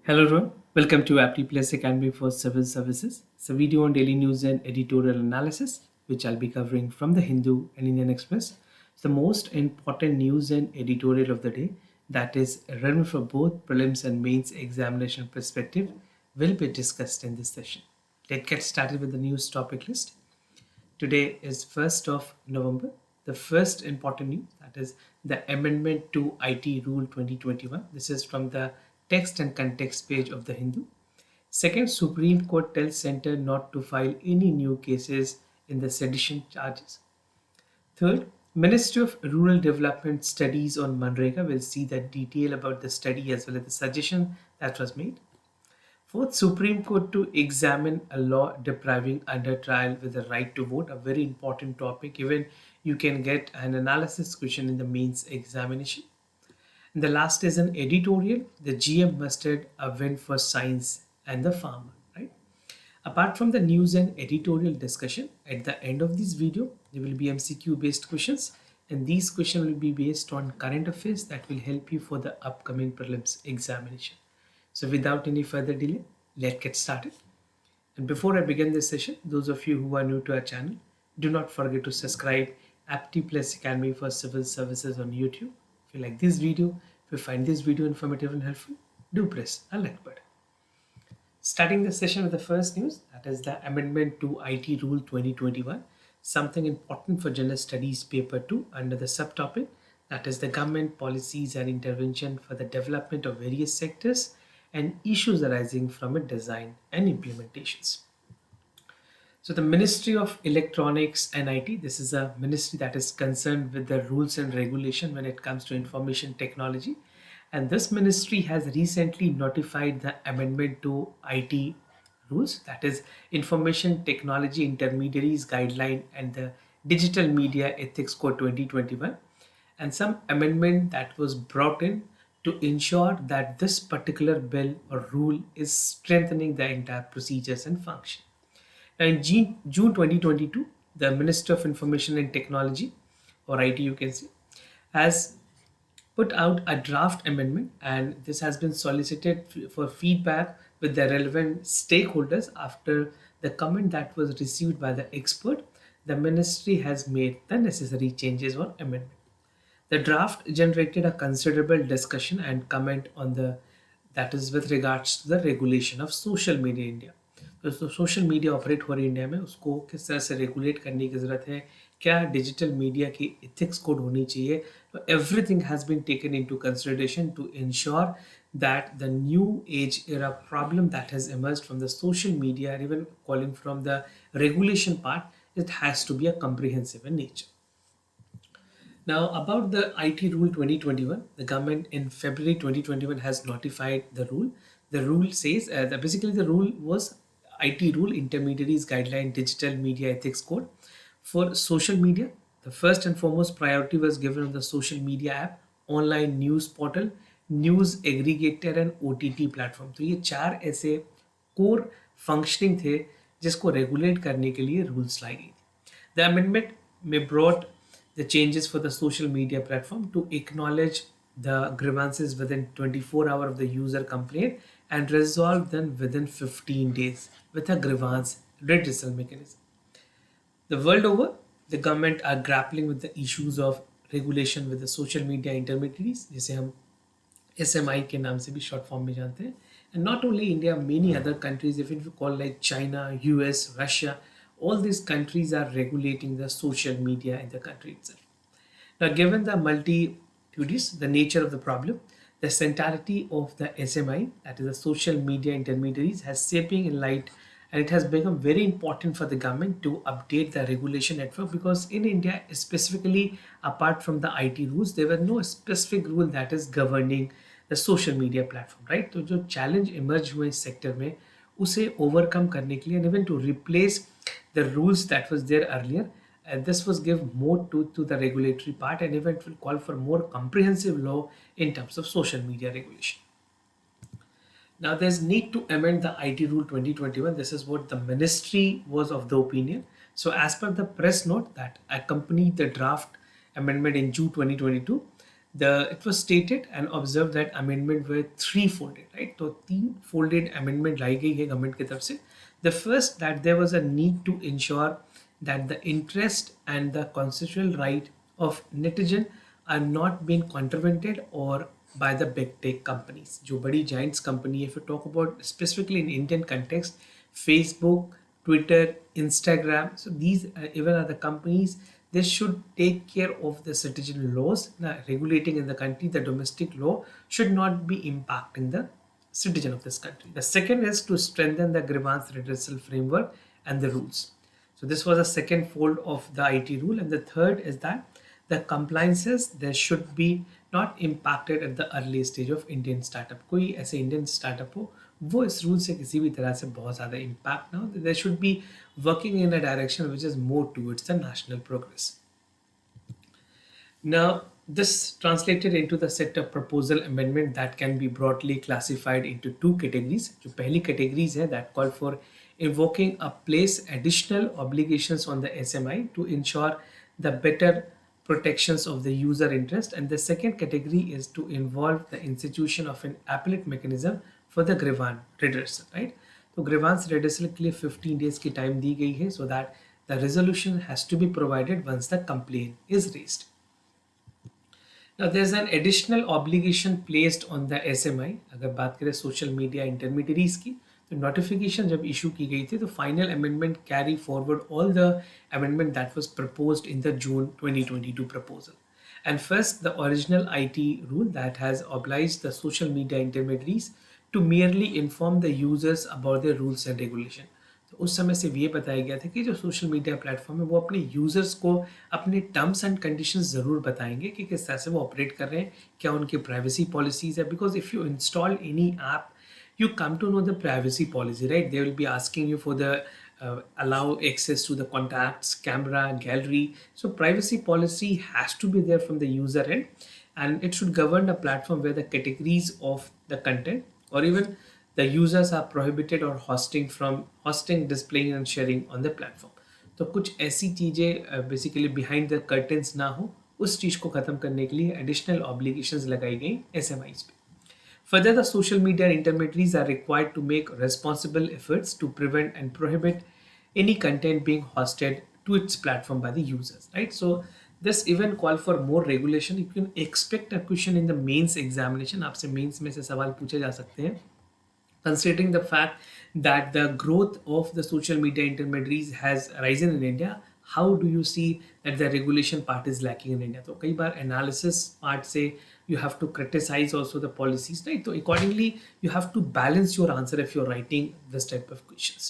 Hello everyone, welcome to Apti Plus Academy for Civil Services. It's a video on daily news and editorial analysis, which I'll be covering from the Hindu and Indian Express. It's the most important news and editorial of the day that is relevant for both prelims and mains examination perspective will be discussed in this session. Let's get started with the news topic list. Today is 1st of November. The first important news, that is the amendment to IT Rule 2021. This is from the text and context page of the Hindu. Second, Supreme Court tells Center not to file any new cases in the sedition charges. Third, Ministry of Rural Development studies on Manrega. Will see the detail about the study as well as the suggestion that was made. Fourth, Supreme Court to examine a law depriving under trial with the right to vote, a very important topic. Even you can get an analysis question in the mains examination. And the last is an editorial. The GM mustered a win for science and the farmer, right? Apart from the news and editorial discussion, at the end of this video, there will be MCQ based questions. And these questions will be based on current affairs that will help you for the upcoming prelims examination. So without any further delay, let's get started. And before I begin this session, those of you who are new to our channel, do not forget to subscribe Apti Plus Academy for Civil Services on YouTube. If you like this video, if you find this video informative and helpful, do press a like button. Starting the session with the first news, that is the amendment to IT Rule 2021, something important for General Studies Paper 2 under the subtopic, that is the government policies and intervention for the development of various sectors and issues arising from its design and implementations. So the Ministry of Electronics and IT, this is a ministry that is concerned with the rules and regulation when it comes to information technology. And this ministry has recently notified the amendment to IT rules, that is Information Technology Intermediaries Guideline and the Digital Media Ethics Code 2021. And some amendment that was brought in to ensure that this particular bill or rule is strengthening the entire procedures and function. Now in June 2022, the Minister of Information and Technology, or IT you can say, has put out a draft amendment, and this has been solicited for feedback with the relevant stakeholders. After the comment that was received by the expert, the ministry has made the necessary changes or amendment. The draft generated a considerable discussion and comment on the, that is with regards to the regulation of social media in India. तो social media operate हो रही है India में, उसको किस तरह से regulate करने की ज़रूरत है, क्या डिजिटल मीडिया की एथिक्स कोड होनी चाहिए. तो everything has been taken into consideration to ensure that the new age era problem that has emerged from the social media and even calling from the regulation part, it has to be a comprehensive in nature. Now, about the IT Rule 2021, the government in February 2021 has notified the rule. The rule says that basically the rule was IT Rule Intermediaries Guideline Digital Media Ethics Code for social media. The first and foremost priority was given on the social media app, online news portal, news aggregator and OTT platform. तो ये चार ऐसे core functioning थे जिसको regulate करने के लिए rules लाई गई थी. The amendment may brought the changes for the social media platform to acknowledge the grievances within 24 hours of the user complaint and resolve them within 15 days with a grievance redressal mechanism. The world over, the government are grappling with the issues of regulation with the social media intermediaries, जिसे हम SMI के नाम से भी short form में जानते हैं. And not only India, many other countries, if you call like China, US, Russia, all these countries are regulating the social media in the country itself. Now, given the multitudes, the nature of the problem, the centrality of the SMI, that is the social media intermediaries, has shaping in light, and it has become very important for the government to update the regulation network, because in India, specifically apart from the IT rules, there were no specific rule that is governing the social media platform, right? तो जो challenge emerge हुए इस sector में, उसे overcome करने के लिए, and even to replace the rules that was there earlier, this was give more to the regulatory part, and even will call for more comprehensive law in terms of social media regulation. Now there's need to amend the IT Rule 2021. This is what the ministry was of the opinion. So as per the press note that accompanied the draft amendment in June 2022, it was stated and observed that amendment were three-folded, right? तो तीन folded amendment लाई गई है government की तरफ से. The first, that there was a need to ensure that the interest and the constitutional right of netizen are not being contravened or by the big tech companies. जो बड़ी giants company, if you talk about specifically in Indian context, Facebook, Twitter, Instagram, so these even are the companies, they should take care of the citizen laws regulating in the country. The domestic law should not be impacting the citizen of this country. The second is to strengthen the grievance redressal framework and the rules. So this was a second fold of the IT rule. And the third is that the compliances, there should be not impacted at the early stage of Indian startup. कोई ऐसे Indian startup हो वो इस rule से किसी भी तरह से बहुत ज़्यादा impact ना हो. They should be working in a direction which is more towards the national progress. Now, this translated into the set of proposal amendment that can be broadly classified into two categories. जो पहली categories है that call for invoking a place additional obligations on the SMI to ensure the better protections of the user interest, and the second category is to involve the institution of an appellate mechanism for the grievance redressal, right? तो grievance redressal के लिए 15 days की time दी गई है so that the resolution has to be provided once the complaint is raised. Now there's an additional obligation placed on the SMI. अगर बात करें social media intermediaries की, तो नोटिफिकेशन जब इशू की गई थी तो final amendment carry forward all the amendment that was proposed in the June 2022 proposal. And first, the original IT rule that has obliged the social media intermediaries to merely inform the users about their rules and regulation. तो उस समय से ये बताया गया था कि जो सोशल मीडिया प्लेटफॉर्म है वो अपने यूजर्स को अपने टर्म्स एंड कंडीशंस ज़रूर बताएंगे कि किस तरह से वो ऑपरेट कर रहे हैं, क्या उनकी प्राइवेसी पॉलिसीज़ है. Because if you install any app, you come to know the privacy policy, right? They will be asking you for the allow access to the contacts, camera, gallery. So privacy policy has to be there from the user end, and it should govern a platform where the categories of the content or even the users are prohibited or hosting, displaying and sharing on the platform. तो कुछ ऐसी चीज़ें basically behind the curtains ना हो, उस चीज़ को ख़त्म करने के लिए एडिशनल ऑब्लिगेशंस लगाई गई SMIs पे. Further, the social media intermediaries are required to make responsible efforts to prevent and prohibit any content being hosted to its platform by the users, right? So this even call for more regulation. You can expect a question in the mains examination. आपसे mains में से सवाल पूछे जा सकते हैं. Considering the fact that the growth of the social media intermediaries has risen in India, how do you see that the regulation part is lacking in India? तो कई बार analysis part से you have to criticize also the policies, right? So accordingly, you have to balance your answer if you're writing this type of questions.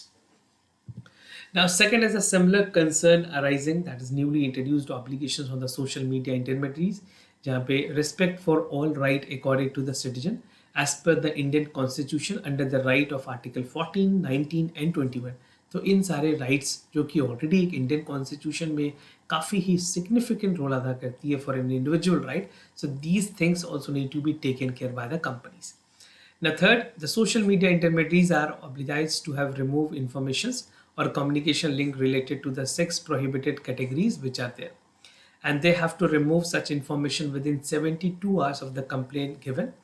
Now, second is a similar concern arising, that is newly introduced obligations on the social media intermediaries, जहाँ पे respect for all right according to the citizen as per the Indian Constitution under the right of Article 14, 19 and 21. तो इन सारे rights जो कि already एक Indian constitution में काफ़ी ही significant role अदा करती है for an individual right, so these things also need to be taken care by the companies. Now third, the social media intermediaries are obliged to have removed informations or communication link related to the sex prohibited categories which are there. And they have to remove such information within 72 hours of the complaint given.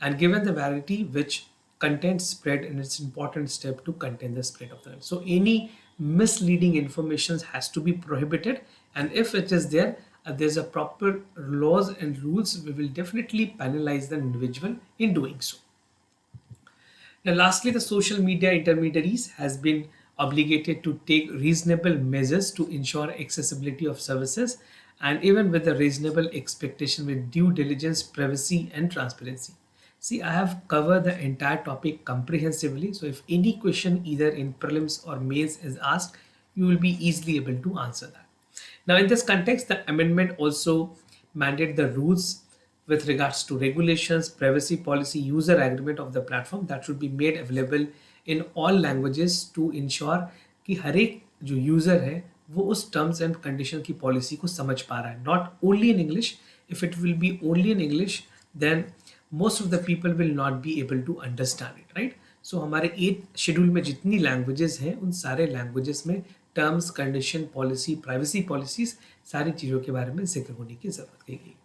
And given the variety which content spread, and it's an important step to contain the spread of the. So any misleading information has to be prohibited. And if it is there, there's a proper laws and rules, we will definitely penalize the individual in doing so. Now, lastly, the social media intermediaries has been obligated to take reasonable measures to ensure accessibility of services, and even with a reasonable expectation with due diligence, privacy, and transparency. See, I have covered the entire topic comprehensively. So if any question either in prelims or mains is asked, you will be easily able to answer that. Now, in this context, the amendment also mandated the rules with regards to regulations, privacy policy, user agreement of the platform that should be made available in all languages to ensure कि हर एक जो user है वो उस terms and condition की policy को समझ पा रहा है, not only in English. If it will be only in English then most of the people will not be able to understand it, right? So हमारे 8 शेड्यूल में जितनी लैंग्वेजेस हैं उन सारे लैंग्वेजेस में terms, condition, policy, privacy policies, सारी चीज़ों के बारे में जिक्र होने की ज़रूरत की गई.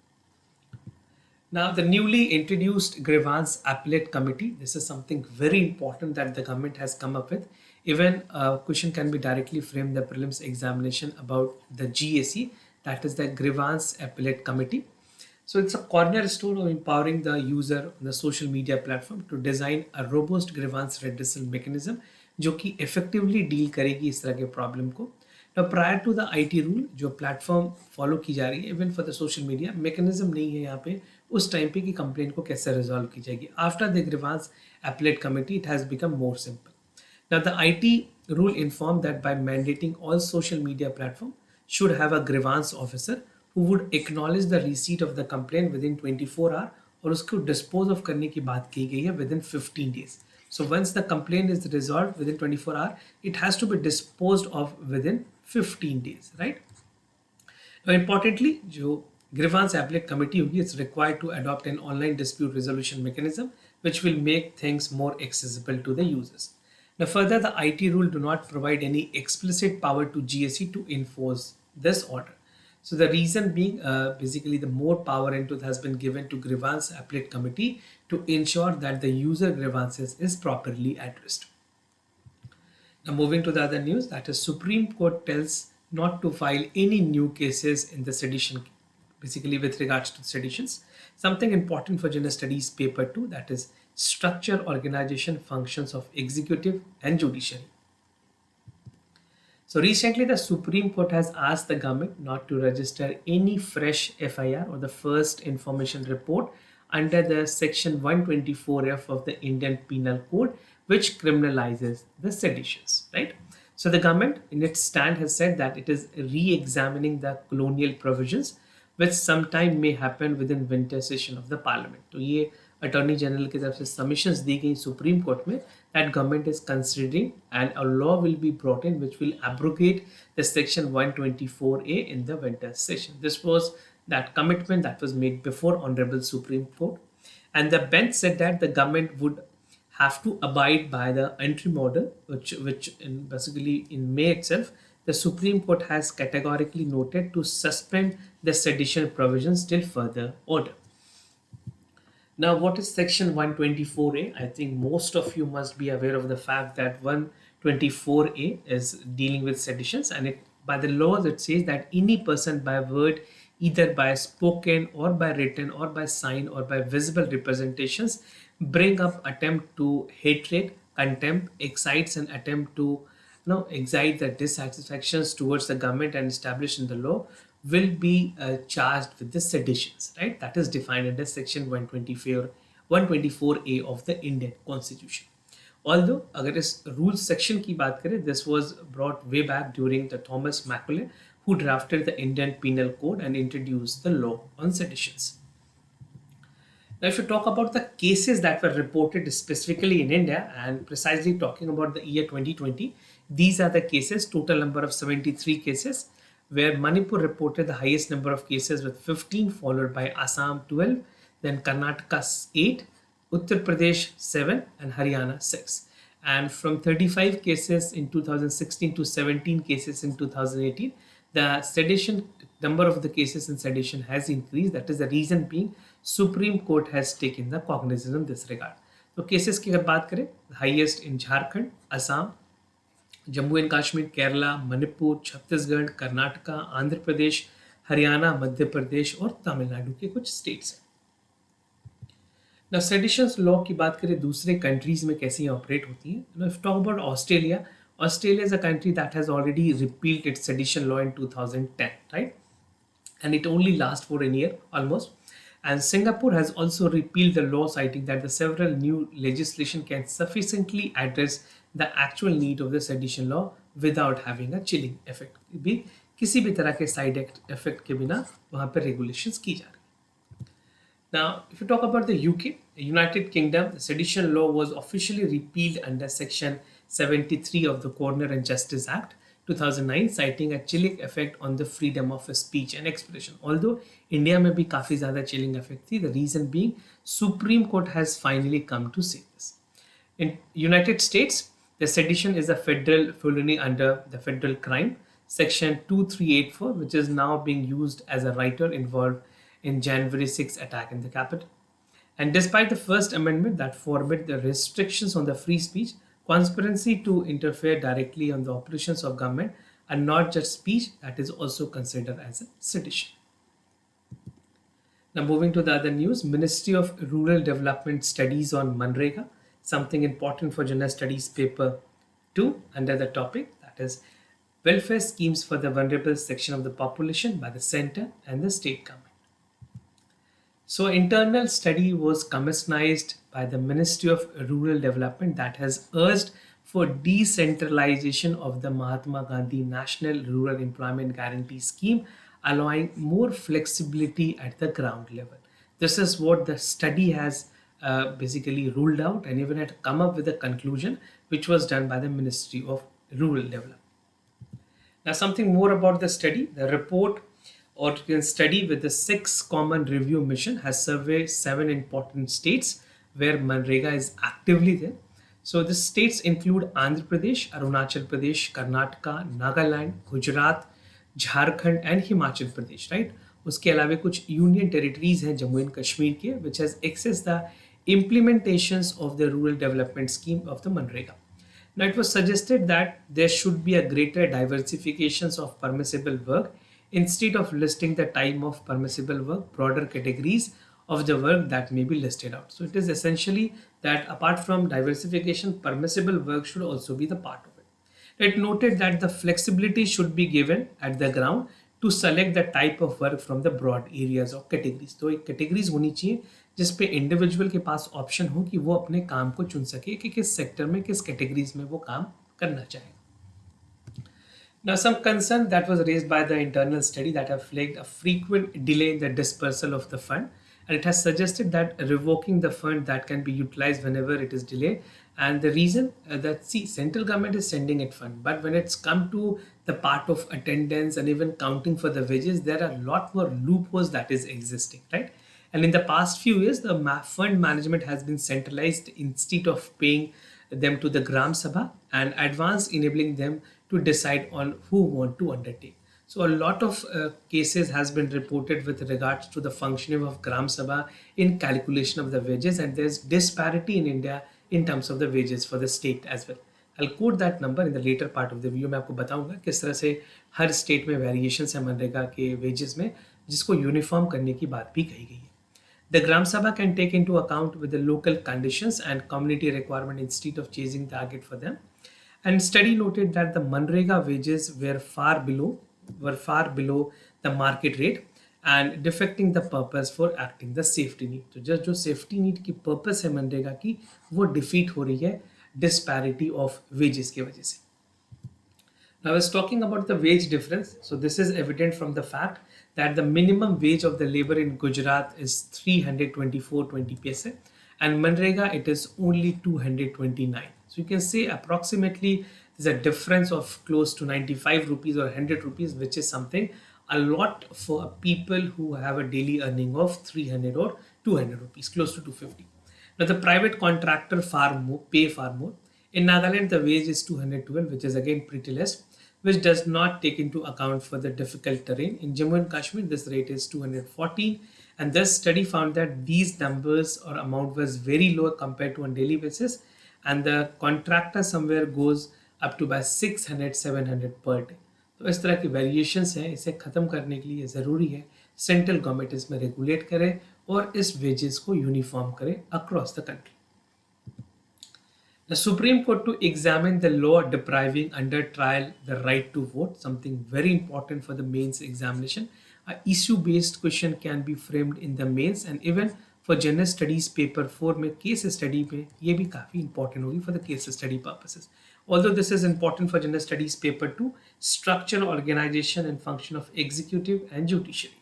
Now, the newly introduced grievance appellate committee, this is something very important that the government has come up with. Even a question can be directly framed the prelims examination about the GAC, that is the grievance appellate committee. So it's a cornerstone of empowering the user on the social media platform to design a robust grievance redressal mechanism जो कि effectively deal करेगी इस तरह के problem को. Now prior to the IT rule जो platform follow की जा रही है even for the social media mechanism नहीं है यहाँ पे उस टाइम पे कि complaint को कैसे resolve की जाएगी. After the grievance appellate committee it has become more simple. Now, the IT rule informed that by mandating all social media platforms should have a grievance officer who would acknowledge the receipt of the complaint within 24 hours और उसको dispose of करने की बात की गई है within 15 days. So once the complaint is resolved within 24 hours, it has to be disposed of within 15 days, right? Now, importantly, जो grievance appellate committee होगी, it's required to adopt an online dispute resolution mechanism which will make things more accessible to the users. Now, further, the IT rule do not provide any explicit power to GSE to enforce this order. So the reason being, basically, the more power into has been given to grievance appellate committee to ensure that the user grievances is properly addressed. Now, moving to the other news, that is Supreme Court tells not to file any new cases in the sedition, basically with regards to seditions. Something important for General Studies paper 2, that is structure, organization, functions of executive and judiciary. So recently the Supreme Court has asked the government not to register any fresh FIR or the first information report under the section 124F of the Indian Penal Code, which criminalizes the seditions, right? So the government in its stand has said that it is re-examining the colonial provisions which sometime may happen within winter session of the parliament. तो ये attorney general की तरफ से submissions दी गई supreme court में that government is considering and a law will be brought in which will abrogate the section 124A in the winter session. This was that commitment that was made before Honorable Supreme Court, and the bench said that the government would have to abide by the interim order which basically in May itself the Supreme Court has categorically noted to suspend the sedition provisions till further order. Now, what is section 124A? I think most of you must be aware of the fact that 124A is dealing with seditions, and it by the laws it says that any person by word, either by spoken or by written or by sign or by visible representations, bring up attempt to hatred, contempt, excites an attempt to excite the dissatisfactions towards the government and established in the law will be charged with the seditions, right? That is defined under section 124A of the Indian Constitution. Although, अगर इस rule section की बात करें, this was brought way back during the Thomas Macaulay, who drafted the Indian Penal Code and introduced the law on seditions. Now, if you talk about the cases that were reported specifically in India and precisely talking about the year 2020, these are the cases, total number of 73 cases, where Manipur reported the highest number of cases with 15, followed by Assam 12, then Karnataka 8, Uttar Pradesh 7, and Haryana 6. And from 35 cases in 2016 to 17 cases in 2018, the sedition number of the cases in sedition has increased. That is the reason being Supreme Court has taken the cognizance in this regard. So cases की अगर बात करें, highest in Jharkhand, Assam, Jammu and Kashmir, Kerala, Manipur, Chhattisgarh, Karnataka, Andhra Pradesh, Haryana, Madhya Pradesh और तमिलनाडु के कुछ states हैं. Now, seditions law की बात करें दूसरे कंट्रीज में कैसे ऑपरेट होती है. Now, if talk about Australia, Australia is a country that has already repealed its sedition law in 2010, right? And it only lasts for a year almost. And Singapore has also repealed the law, citing that the several new legislation can sufficiently address the actual need of the sedition law without having a chilling effect. भी किसी भी तरह के side effect के बिना वहाँ पर regulations की जा रही. Now, if you talk about the UK, United Kingdom, the sedition law was officially repealed under Section 73 of the Corner and Justice Act 2009, citing a chilling effect on the freedom of speech and expression. Although India में भी काफ़ी ज़्यादा chilling effect थी, the reason being Supreme Court has finally come to say this. In United States, the sedition is a federal felony under the federal crime, Section 2384, which is now being used as a writer involved in January 6 attack in the capital. And despite the First Amendment that forbade the restrictions on the free speech, conspiracy to interfere directly on the operations of government and not just speech that is also considered as a sedition. Now moving to the other news, Ministry of Rural Development studies on Manrega, something important for General Studies paper 2 under the topic that is welfare schemes for the vulnerable section of the population by the center and the state government. So internal study was commissioned by the Ministry of Rural Development that has urged for decentralization of the Mahatma Gandhi National Rural Employment Guarantee Scheme, allowing more flexibility at the ground level. This is what the study has basically ruled out and even had come up with a conclusion which was done by the Ministry of Rural Development. Now, something more about the study. The report or study with the 6 common review mission has surveyed 7 important states where Manrega is actively there. So the states include Andhra Pradesh, Arunachal Pradesh, Karnataka, Nagaland, Gujarat, Jharkhand and Himachal Pradesh, right? उसके अलावा कुछ union territories हैं Jammu and Kashmir के which has accessed the implementations of the rural development scheme of the Manrega. Now, it was suggested that there should be a greater diversifications of permissible work instead of listing the type of permissible work, broader categories of the work that may be listed out. So, it is essentially that apart from diversification, permissible work should also be the part of it. It noted that the flexibility should be given at the ground to select the type of work from the broad areas of categories. तो एक categories होनी चाहिए जिस पे individual के पास option हो कि वो अपने काम को चुन सके कि किस सेक्टर में किस कैटेगरीज में वो काम करना चाहेगा. Now, some concern that was raised by the internal study that have flagged a frequent delay in the dispersal of the fund, and it has suggested that revoking the fund that can be utilized whenever it is delayed. And the reason that see, central government is sending it fund, but when it's come to the part of attendance and even counting for the wages, there are a lot more loopholes that is existing, right? And in the past few years, the fund management has been centralized instead of paying them to the Gram Sabha and advance enabling them to decide on who want to undertake. So a lot of cases has been reported with regards to the functioning of Gram Sabha in calculation of the wages, and there's disparity in India in terms of the wages for the state as well. I'll quote that number in the later part of the video. मैं आपको बताऊंगा किस तरह से हर state में variations है मनरेगा के wages में जिसको यूनिफॉर्म करने की बात भी कही गई है. The Gram Sabha can take into account with the local conditions and community requirement instead of chasing target for them. And study noted that the Manrega wages were far below the market rate and defecting the purpose for acting the safety need. तो just जो safety need की purpose है मनरेगा की वो defeat हो रही है disparity of wages की वजह से. Now, I was talking about the wage difference. So this is evident from the fact that the minimum wage of the labor in Gujarat is 324.20 paise and Manrega it is only 229. So you can say approximately there's a difference of close to 95 rupees or 100 rupees, which is something a lot for people who have a daily earning of 300 or 200 rupees, close to 250. Now the private contractor pay far more. In Nagaland, the wage is 212, which is again pretty less, which does not take into account for the difficult terrain. In Jammu and Kashmir, this rate is 214, and this study found that these numbers or amount was very low compared to on daily basis, and the contractor somewhere goes up to by 600 700 per day. तो इस तरह की variations हैं, इसे ख़त्म करने के लिए ज़रूरी है सेंट्रल गवर्नमेंट इसमें रेगुलेट करे और इस वेजेस को यूनिफॉर्म करे across the country. The Supreme Court to examine the law depriving under trial the right to vote, something very important for the mains examination. A issue-based question can be framed in the mains and even for general studies paper 4 में case study में ये भी काफ़ी important होगी for the case study purposes. Although this is important for general studies paper 2, structure, organization and function of executive and judiciary.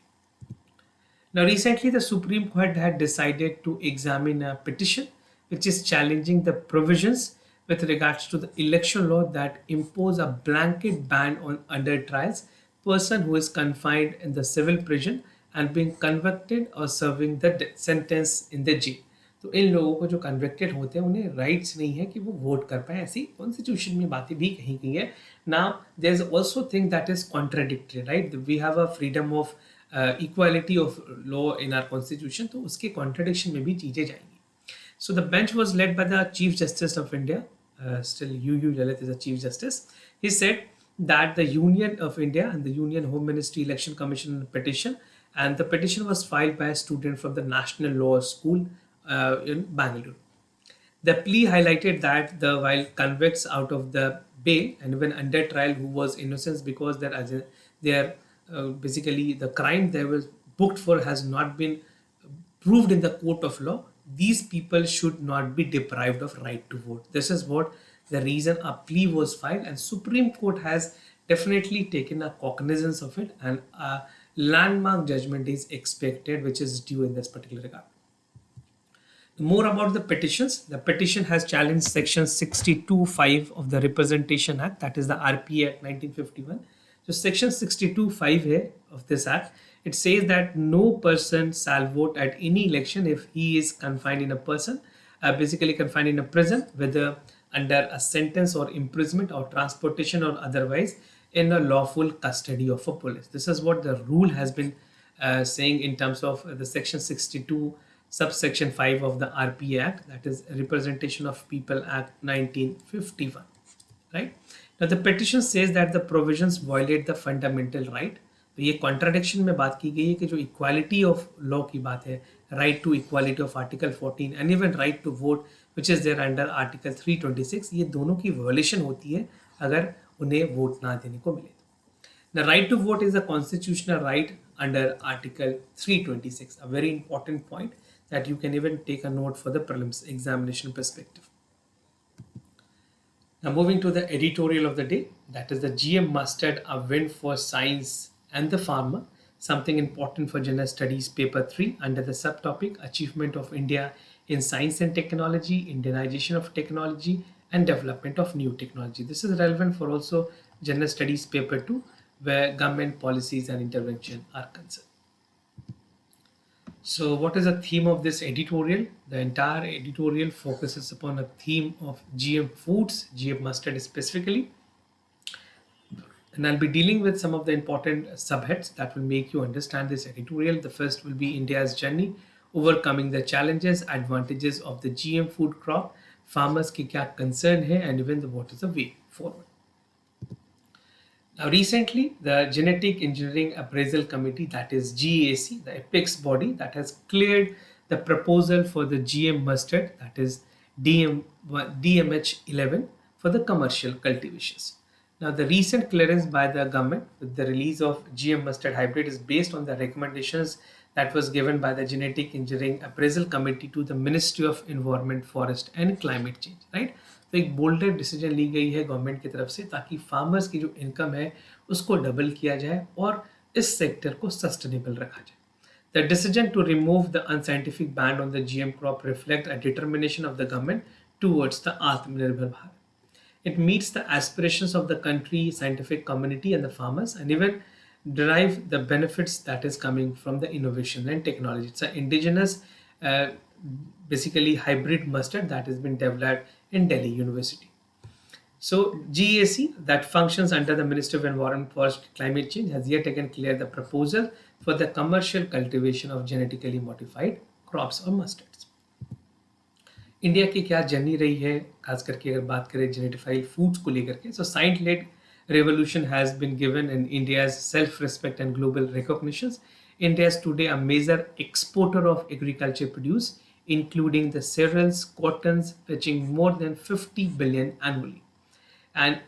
Now recently the Supreme Court had decided to examine a petition which is challenging the provisions with regards to the election law that impose a blanket ban on under trials person who is confined in the civil prison and being convicted or serving the sentence in the jail. तो इन लोगों को जो convicted होते हैं उन्हें rights नहीं है कि वो वोट कर पाए, ऐसी कॉन्स्टिट्यूशन में बातें भी कही गई है. Now there is also thing that is contradictory, right? We have a freedom of equality of law in our constitution, तो उसके कॉन्ट्रडिक्शन में भी चीज़ें जाएंगी. So the bench was led by the Chief Justice of India, still UU Lalit is the Chief Justice. He said that the Union of India and the Union Home Ministry Election Commission petition, and the petition was filed by a student from the National Law School in Bangalore. The plea highlighted that the while convicts out of the bail and even under trial who was innocent because their basically the crime they were booked for has not been proved in the court of law. These people should not be deprived of right to vote. This is what the reason a plea was filed, and Supreme Court has definitely taken a cognizance of it, and a landmark judgment is expected, which is due in this particular regard. More about the petitions. The petition has challenged Section 62(5) of the Representation Act, that is the RPA Act 1951. So Section 62(5) here of this act, it says that no person shall vote at any election if he is confined in a person, basically confined in a prison, whether under a sentence or imprisonment or transportation or otherwise in a lawful custody of a police. This is what the rule has been saying in terms of the Section 62 subsection 5 of the RPA Act, that is Representation of People Act 1951. Right now the petition says that the provisions violate the fundamental right. तो ये contradiction में बात की गई है कि जो equality of law की बात है, right to equality of article 14 and even right to vote which is there under article 326, ये दोनों की वायलेशन होती है अगर उन्हें वोट ना देने को मिले. The right to vote is a constitutional right under Article 326, a very important point that you can even take a note for the prelims examination perspective. Now moving to the editorial of the day, that is the GM mustard, a win for science and the farmer, something important for general studies paper 3 under the subtopic achievement of India in science and technology, Indianization of technology and development of new technology. This is relevant for also general studies paper 2 where government policies and intervention are concerned. So what is the theme of this editorial? The entire editorial focuses upon a theme of GM foods, GM mustard specifically. And I'll be dealing with some of the important subheads that will make you understand this editorial. The first will be India's journey, overcoming the challenges, advantages of the GM food crop, farmers ki kya concern hai, and even what is the way forward. Now, recently, the Genetic Engineering Appraisal Committee, that is GAC, the apex body that has cleared the proposal for the GM mustard, that is DMH11 for the commercial cultivations. Now, the recent clearance by the government with the release of GM mustard hybrid is based on the recommendations that was given by the Genetic Engineering Appraisal Committee to the Ministry of Environment, Forest and Climate Change, right? तो एक boulder decision ली गई है government की तरफ से ताकि farmers की जो इनकम है उसको डबल किया जाए और इस सेक्टर को सस्टेनेबल रखा जाए. The decision to remove the unscientific ban on the GM crop reflect a determination of the government towards the Atmanirbhar Bharat. It meets the aspirations of the country, scientific community and the farmers, and even derive the benefits that is coming from the innovation and technology. It's an indigenous basically hybrid mustard that has been developed in Delhi University. So GAC that functions under the Ministry of Environment, Forest, Climate Change has yet again cleared the proposal for the commercial cultivation of genetically modified crops or mustards. India की क्या journey रही है, खास करके अगर बात करें जेनेटिफाइड foods को लेकर के. So science-led revolution has been given in India's self-respect and global recognitions. India is today a major exporter of agriculture produce, including the cereals, cottons, fetching more than 50 billion annually. And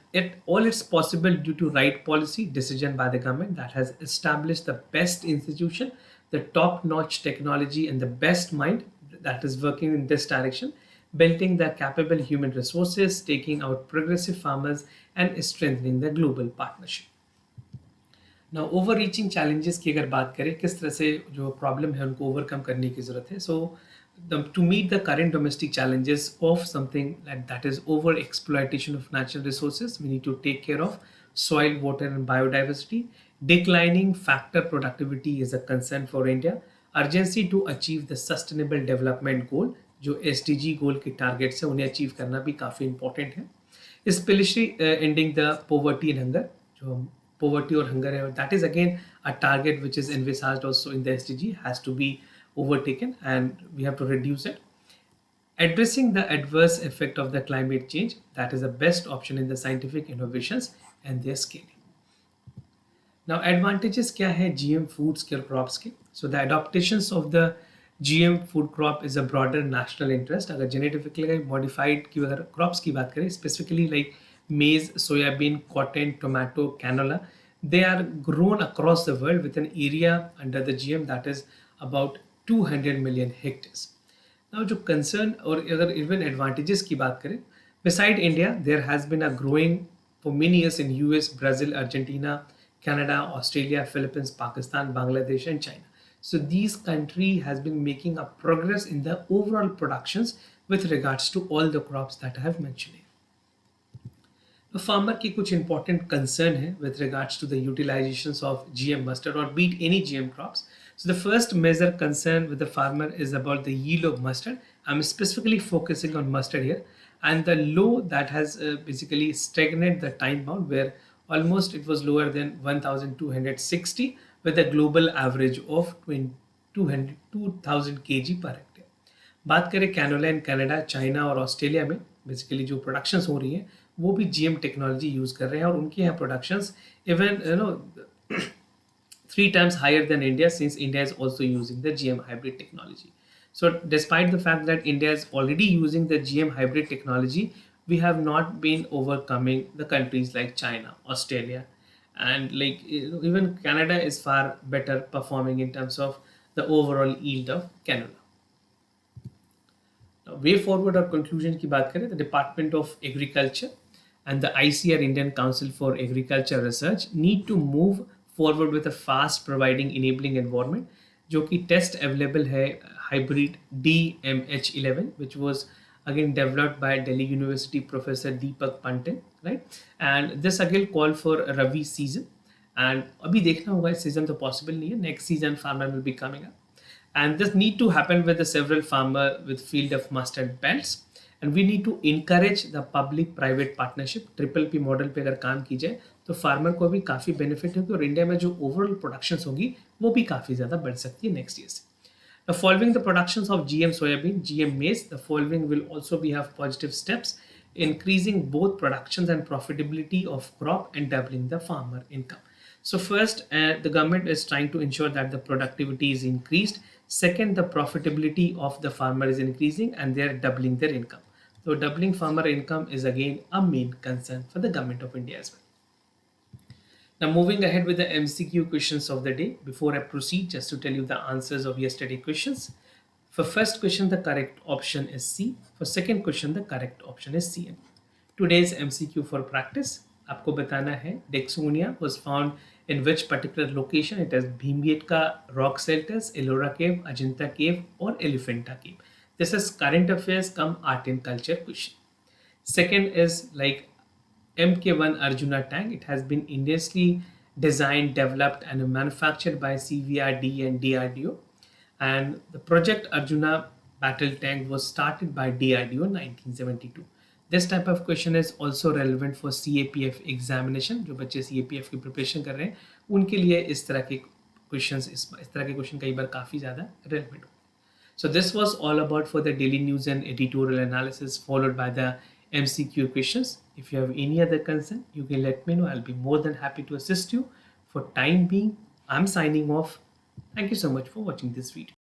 all it's possible due to right policy decision by the government that has established the best institution, the top-notch technology and the best mind that is working in this direction, building the capable human resources, taking out progressive farmers and strengthening the global partnership. Now overreaching challenges की अगर बात करें किस तरह से जो problem है उनको ओवरकम करने की ज़रूरत है. So to meet the current domestic challenges of something like that is over exploitation of natural resources, we need to take care of soil, water and biodiversity. Declining factor productivity is a concern for India. Urgency to achieve the sustainable development goal, जो SDG goal के targets है उन्हें achieve करना भी काफ़ी important है. Especially ending the poverty and hunger, जो हम poverty or hunger hai, that is again a target which is envisaged also in the SDG, has to be overtaken and we have to reduce it. Addressing the adverse effect of the climate change, that is the best option in the scientific innovations and their scaling. Now, advantages क्या है GM foods के crops के? So the adaptations of the GM food crop is a broader national interest. अगर genetically modified की अगर crops की बात करें, specifically like maize, soybean, cotton, tomato, canola, they are grown across the world with an area under the GM that is about 200 million hectares. Now, जो concern और अगर even advantages की बात करें, beside India, there has been a growing for many years in US, Brazil, Argentina, Canada, Australia, Philippines, Pakistan, Bangladesh, and China. So these countries has been making a progress in the overall productions with regards to all the crops that I have mentioned here. The farmer की कुछ important concern है with regards to the utilizations of GM mustard or beat any GM crops. So the first major concern with the farmer is about the yield of mustard. I'm specifically focusing on mustard here, and the low that has basically stagnated the time bound where almost it was lower than 1260 with a global average of 2000 kg per hectare. बात करें canola in Canada, China और Australia में basically जो productions हो रही हैं वो भी GM टेक्नोलॉजी यूज़ कर रहे हैं और उनके यहाँ productions even 3 times higher than India, since India is also using the GM hybrid technology. So despite the fact that India is already using the GM hybrid technology, we have not been overcoming the countries like China, Australia, and like even Canada is far better performing in terms of the overall yield of canola. Now, way forward or conclusion की बात करें, the Department of Agriculture and the ICR Indian Council for Agriculture Research need to move forward with a fast providing enabling environment जो कि test available है hybrid DMH11 which was again developed by Delhi University Professor Deepak Pantin, right? And this again called for Ravi season and अभी देखना होगा इस season तो possible नहीं है, next season farmer will be coming up. And this need to happen with the several farmer with field of mustard belts and we need to encourage the public private partnership. Triple P model पे अगर काम की जाए तो farmer को भी काफ़ी benefit होगी और इंडिया में जो ओवरऑल प्रोडक्शंस होगी वो भी काफ़ी ज़्यादा बढ़ सकती है नेक्स्ट ईयर से. Now, following the productions of GM soybean, GM maize, the following will also be have positive steps, increasing both productions and profitability of crop and doubling the farmer income. So first, the government is trying to ensure that the productivity is increased. Second, the profitability of the farmer is increasing and they are doubling their income. So doubling farmer income is again a main concern for the government of India as well. Now moving ahead with the MCQ questions of the day. Before I proceed, just to tell you the answers of yesterday questions. For first question, the correct option is C. For second question, the correct option is C. Today's MCQ for practice. आपको बताना है Dexonia was found in which particular location? It is Bhimbetka rock shelters, Ellora cave, Ajanta cave or Elephanta cave. This is current affairs come art and culture question. Second is like MK1 Arjuna tank. It has been indigenously designed, developed and manufactured by CVRD and DRDO. And the project Arjuna battle tank was started by DRDO in 1972. This type of question is also relevant for CAPF examination. जो बच्चे CAPF की preparation कर रहे हैं उनके लिए इस तरह के questions इस तरह के क्वेश्चन कई बार काफ़ी ज़्यादा relevant. So this was all about for the daily news and editorial analysis followed by the MCQ questions. If you have any other concern, you can let me know. I'll be more than happy to assist you. For time being, I'm signing off. Thank you so much for watching this video.